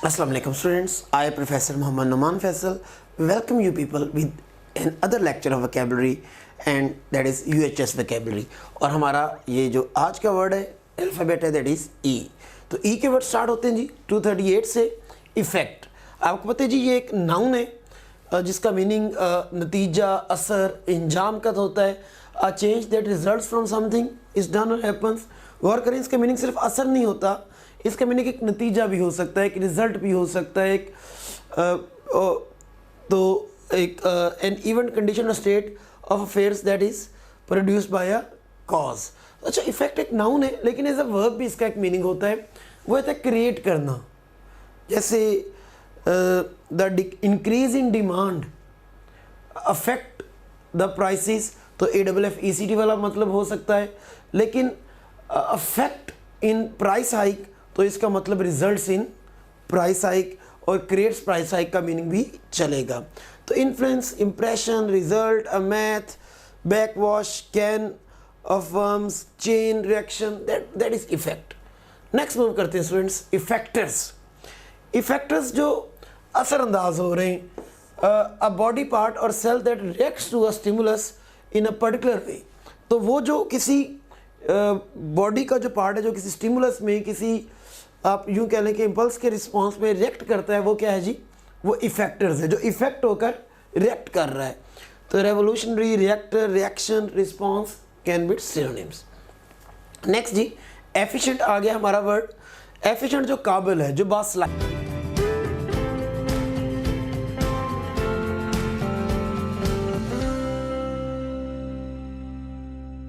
Assalamu alaikum students, I Professor Muhammad Numan Faisal welcome you people with another lecture of vocabulary and that is UHS vocabulary। और हमारा ये जो आज का word है alphabet है that is E। तो E के वर्ड स्टार्ट होते हैं जी 238 से। इफ़ेक्ट, आपको पता है जी ये एक नाउन है जिसका मीनिंग नतीजा, असर, इंजाम का होता है। A change that results from something is done और हैपन्स। गौर करें, इसका मीनिंग सिर्फ असर नहीं होता, इसका मीनिंग एक नतीजा भी हो सकता है, एक रिजल्ट भी हो सकता है, एन इवेंट कंडीशन और state of affairs that is produced by a cause. अच्छा, इफेक्ट एक नाउन है लेकिन एज अ वर्ब भी इसका एक मीनिंग होता है, वो होता है क्रिएट करना। जैसे the increase in demand affect the prices, तो AFFECT वाला मतलब हो सकता है, लेकिन अफेक्ट इन प्राइस हाइक तो इसका मतलब रिजल्ट्स इन प्राइस हाइक और क्रिएट्स प्राइस हाइक का मीनिंग भी चलेगा। तो इन्फ्लुएंस, इंप्रेशन, रिजल्ट, अ मैथ, backwash, can, affirms, chain reaction, that is effect. Next move करते हैं स्टूडेंट्स, इफेक्टर्स। इफेक्टर्स जो असरअंदाज हो रहे हैं, अ बॉडी पार्ट और cell that reacts to a stimulus in a particular way. तो वो जो किसी बॉडी का जो पार्ट है जो किसी स्टिमुलस में, किसी आप यूँ कह लें कि इम्पल्स के रिस्पॉन्स में रिएक्ट करता है, वो क्या है जी? वो इफेक्टर्स है, जो इफेक्ट होकर रिएक्ट कर रहा है। तो revolutionary, reactor, reaction, response can be synonyms. Next जी, एफिशिएंट आ गया हमारा वर्ड। एफिशिएंट जो काबिल है, जो बासलाहियत